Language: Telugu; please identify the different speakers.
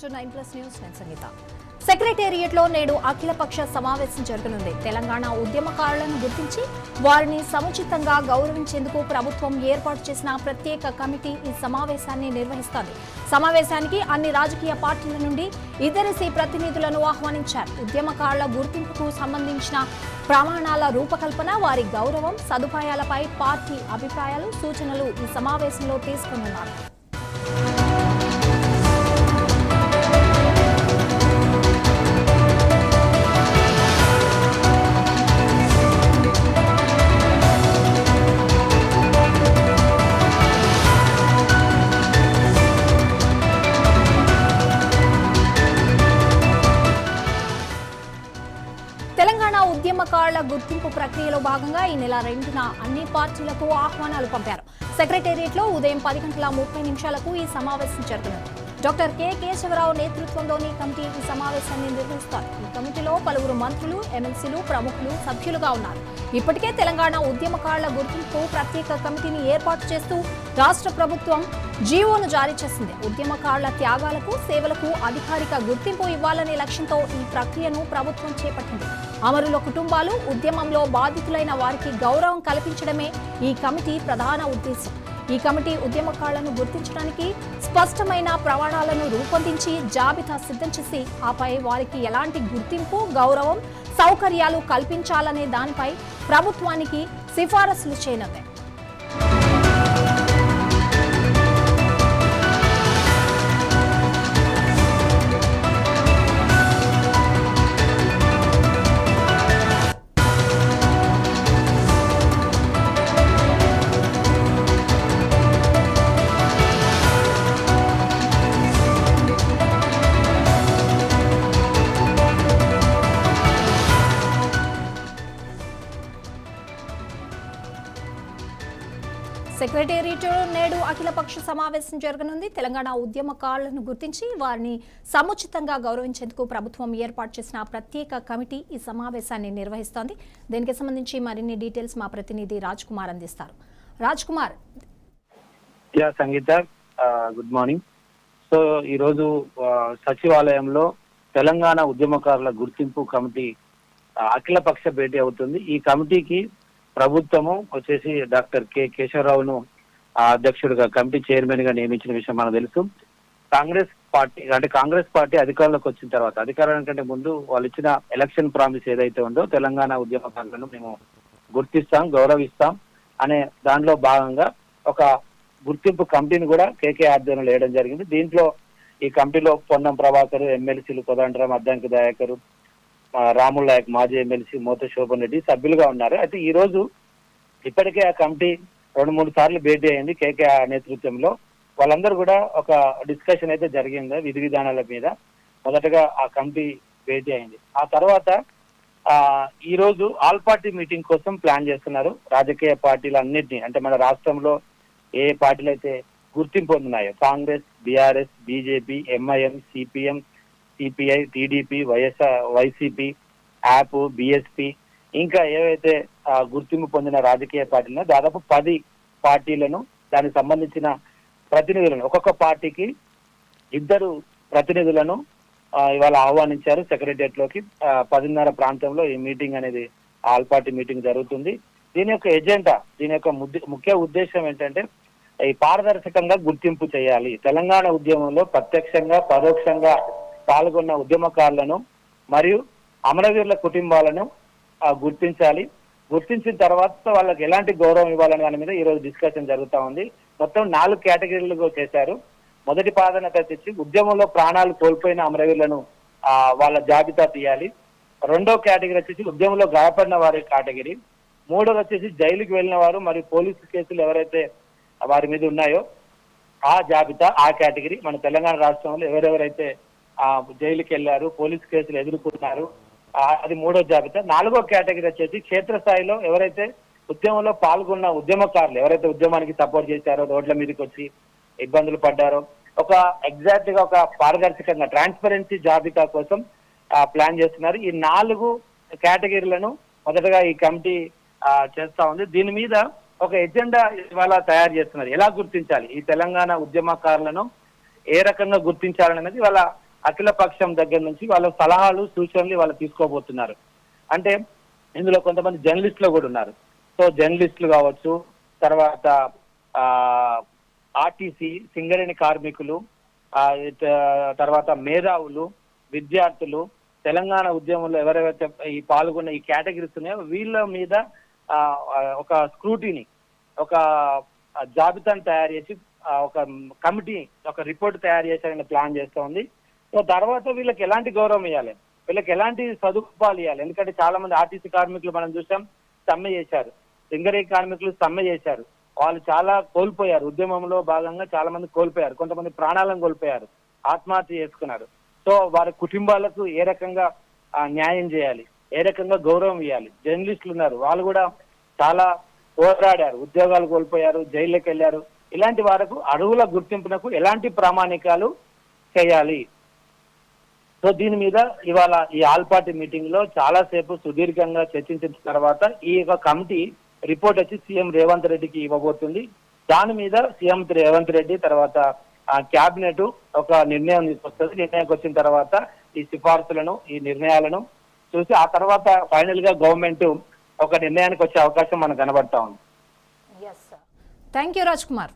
Speaker 1: Welcome to 9+ news. నేను సంగీత. సెక్రటేరియట్లో నేడు అఖిలపక్ష సమావేశం జరగనుంది. తెలంగాణ ఉద్యమకారులను గుర్తించి వారిని సముచితంగా గౌరవించేందుకు ప్రభుత్వం ఏర్పాటు చేసిన ప్రత్యేక కమిటీ ఈ సమావేశాన్ని నిర్వహిస్తోంది. సమావేశానికి అన్ని రాజకీయ పార్టీల నుండి ఇద్దరిసి ప్రతినిధులను ఆహ్వానించారు. ఉద్యమకారుల గుర్తింపుకు సంబంధించిన ప్రమాణాల రూపకల్పన, వారి గౌరవం, సదుపాయాలపై పార్టీ అభిప్రాయాలు, సూచనలు ఈ సమావేశంలో తీసుకున్నారు. తెలంగాణ ఉద్యమకారుల గుర్తింపు ప్రక్రియలో భాగంగా ఈ నెల 2న అన్ని పార్టీలకు ఆహ్వానాలు పంపారు. సెక్రటేరియట్లో ఉదయం 10:30 ఈ సమావేశం జరగనుంది. డాక్టర్ కె కేశవరావు నేతృత్వంలోని కమిటీ ఈ సమావేశాన్ని నిర్వహిస్తారు. ఈ కమిటీలో పలువురు మంత్రులు, ఎమ్మెల్సీలు, ప్రముఖులు సభ్యులుగా ఉన్నారు. ఇప్పటికే తెలంగాణ ఉద్యమకారుల గుర్తింపు ప్రత్యేక కమిటీని ఏర్పాటు చేస్తూ రాష్ట్ర ప్రభుత్వం జీవోను జారీ చేసింది. ఉద్యమకారుల త్యాగాలకు, సేవలకు అధికారిక గుర్తింపు ఇవ్వాలనే లక్ష్యంతో ఈ ప్రక్రియను ప్రభుత్వం చేపట్టింది. అమరుల కుటుంబాలు, ఉద్యమంలో బాధితులైన వారికి గౌరవం కల్పించడమే ఈ కమిటీ ప్రధాన ఉద్దేశం. ఈ కమిటీ ఉద్యమకారులను గుర్తించడానికి స్పష్టమైన ప్రమాణాలను రూపొందించి జాబితా సిద్ధం చేసి ఆపై వారికి ఎలాంటి గుర్తింపు, గౌరవం, సౌకర్యాలు కల్పించాలనే దానిపై ప్రభుత్వానికి సిఫారసులు చేయనుంది. సెక్రటేరియట్లో నేడు అఖిలపక్ష సమావేశం జరగనుంది. తెలంగాణ ఉద్యమకారులను గుర్తించి వారిని సముచితంగా గౌరవించేందుకు ప్రభుత్వం ఏర్పాటు చేసిన ప్రత్యేక కమిటీ ఈ సమావేశాన్ని నిర్వహిస్తోంది. దీనికి సంబంధించి మరిన్ని డీటెయిల్స్ మా ప్రతినిధి రాజ్ కుమార్ అందిస్తారు. రాజ్ కుమార్.
Speaker 2: సంగీత, గుడ్ మార్నింగ్. సో ఈరోజు సచివాలయంలో తెలంగాణ ఉద్యమకారుల గుర్తింపు కమిటీ అఖిలపక్ష భేటీ అవుతుంది. ఈ కమిటీకి ప్రభుత్వము వచ్చేసి డాక్టర్ కె కేశవరావును అధ్యక్షుడిగా, కమిటీ చైర్మన్ గా నియమించిన విషయం మనకు తెలుసు. కాంగ్రెస్ పార్టీ అధికారంలోకి వచ్చిన తర్వాత, అధికారానికంటే ముందు వాళ్ళు ఇచ్చిన ఎలక్షన్ ప్రామిస్ ఏదైతే ఉందో తెలంగాణ ఉద్యమకారులను మేము గుర్తిస్తాం, గౌరవిస్తాం అనే దానిలో భాగంగా ఒక గుర్తింపు కమిటీని కూడా కేకే ఆధ్వర్యంలో వేయడం జరిగింది. దీంట్లో ఈ కమిటీలో పొన్నం ప్రభాకర్, ఎమ్మెల్సీలు కోదండరాం, అద్దంకి దయాకర్, రాముల్ నాయక్, మాజీ ఎమ్మెల్సీ మోత శోభన్ రెడ్డి సభ్యులుగా ఉన్నారు. అయితే ఈ రోజు ఇప్పటికే ఆ కమిటీ 2-3 సార్లు భేటీ అయింది కేకే నేతృత్వంలో. వాళ్ళందరూ కూడా ఒక డిస్కషన్ అయితే జరిగింది విధి విధానాల మీద. మొదటగా ఆ కమిటీ భేటీ అయింది. ఆ తర్వాత ఈ రోజు ఆల్ పార్టీ మీటింగ్ కోసం ప్లాన్ చేస్తున్నారు. రాజకీయ పార్టీలు అన్నింటినీ, అంటే మన రాష్ట్రంలో ఏ పార్టీలు అయితే గుర్తింపు పొందున్నాయో, Congress, BRS, BJP, MIM, CPM, CPI, TDP, YCP, AAP, BSP, ఇంకా ఏవైతే గుర్తింపు పొందిన రాజకీయ పార్టీలను దాదాపు 10 పార్టీలను, దానికి సంబంధించిన ప్రతినిధులను, ఒక్కొక్క పార్టీకి 2 ప్రతినిధులను ఇవాళ ఆహ్వానించారు సెక్రటేరియట్ లోకి. 10:30 ప్రాంతంలో ఈ మీటింగ్ అనేది, ఆల్ పార్టీ మీటింగ్ జరుగుతుంది. దీని యొక్క ఎజెండా, దీని యొక్క ముఖ్య ఉద్దేశం ఏంటంటే ఈ పారదర్శకంగా గుర్తింపు చేయాలి. తెలంగాణ ఉద్యమంలో ప్రత్యక్షంగా, పరోక్షంగా పాల్గొన్న ఉద్యమకారులను మరియు అమరవీరుల కుటుంబాలను గుర్తించాలి. గుర్తించిన తర్వాత వాళ్ళకి ఎలాంటి గౌరవం ఇవ్వాలని దాని మీద ఈ రోజు డిస్కషన్ జరుగుతూ ఉంది. మొత్తం 4 కేటగిరీలుగా చేశారు. మొదటి ప్రాధాన్యత వచ్చి ఉద్యమంలో ప్రాణాలు కోల్పోయిన అమరవీరులను వాళ్ళ జాబితా తీయాలి. 2వ కేటగిరీ వచ్చేసి ఉద్యమంలో గాయపడిన వారి కేటగిరీ. 3వది వచ్చేసి జైలుకి వెళ్ళిన వారు మరియు పోలీసు కేసులు ఎవరైతే వారి మీద ఉన్నాయో ఆ జాబితా, ఆ కేటగిరీ. మన తెలంగాణ రాష్ట్రంలో ఎవరెవరైతే జైలుకి వెళ్లారు, పోలీసు కేసులు ఎదుర్కొన్నారు, అది 3వ జాబితా. 4వ కేటగిరీ వచ్చేసి క్షేత్రస్థాయిలో ఎవరైతే ఉద్యమంలో పాల్గొన్న ఉద్యమకారులు, ఎవరైతే ఉద్యమానికి సపోర్ట్ చేశారో, రోడ్ల మీదకి వచ్చి ఇబ్బందులు పడ్డారో, ఒక ఎగ్జాక్ట్ గా ఒక పారదర్శకంగా ట్రాన్స్పరెన్సీ జాబితా కోసం ప్లాన్ చేస్తున్నారు. ఈ 4 కేటగిరీలను మొదటగా ఈ కమిటీ చేస్తా ఉంది. దీని మీద ఒక ఎజెండా ఇవాళ తయారు చేస్తున్నారు. ఎలా గుర్తించాలి, ఈ తెలంగాణ ఉద్యమకారులను ఏ రకంగా గుర్తించాలనేది వాళ్ళ అఖిల పక్షం దగ్గర నుంచి వాళ్ళ సలహాలు సూచనలు వాళ్ళు తీసుకోబోతున్నారు. అంటే ఇందులో కొంతమంది జర్నలిస్టులు కూడా ఉన్నారు. సో జర్నలిస్టులు కావచ్చు, తర్వాత ఆర్టీసీ సింగరేణి కార్మికులు, తర్వాత మేధావులు, విద్యార్థులు, తెలంగాణ ఉద్యమంలో ఎవరైతే ఈ పాల్గొన్న ఈ కేటగిరీస్ ఉన్నాయో వీళ్ళ మీద ఒక స్క్రూటీని, ఒక జాబితాను తయారు చేసి ఒక కమిటీ ఒక రిపోర్ట్ తయారు చేశారని ప్లాన్ చేస్తూ ఉంది. సో తర్వాత వీళ్ళకి ఎలాంటి గౌరవం ఇవ్వాలి, వీళ్ళకి ఎలాంటి సదుపాయాలు ఇవ్వాలి. ఎందుకంటే చాలా మంది ఆర్టీసీ కార్మికులు మనం చూసాం సమ్మె చేశారు, సింగరేణి కార్మికులు సమ్మె చేశారు. వాళ్ళు చాలా కోల్పోయారు, ఉద్యమంలో భాగంగా చాలా మంది కోల్పోయారు, కొంతమంది ప్రాణాలను కోల్పోయారు, ఆత్మహత్య చేసుకున్నారు. సో వారి కుటుంబాలకు ఏ రకంగా న్యాయం చేయాలి, ఏ రకంగా గౌరవం ఇవ్వాలి. జర్నలిస్టులు ఉన్నారు, వాళ్ళు కూడా చాలా పోరాడారు, ఉద్యోగాలు కోల్పోయారు, జైల్లోకి వెళ్ళారు. ఇలాంటి వారికి అర్హుల గుర్తింపునకు ఎలాంటి ప్రామాణికాలు చేయాలి. సో దీని మీద ఇవాళ ఈ ఆల్ పార్టీ మీటింగ్ లో చాలా సేపు సుదీర్ఘంగా చర్చించిన తర్వాత ఈ యొక్క కమిటీ రిపోర్ట్ వచ్చి సీఎం రేవంత్ రెడ్డికి ఇవ్వబోతుంది. దాని మీద సీఎం రేవంత్ రెడ్డి తర్వాత క్యాబినెట్ ఒక నిర్ణయం తీసుకొస్తుంది. నిర్ణయానికి వచ్చిన తర్వాత ఈ సిఫార్సులను, ఈ నిర్ణయాలను చూసి ఆ తర్వాత ఫైనల్ గా గవర్నమెంట్ ఒక నిర్ణయానికి వచ్చే అవకాశం మనకు కనబడతా ఉంది.
Speaker 1: Thank you Raj Kumar.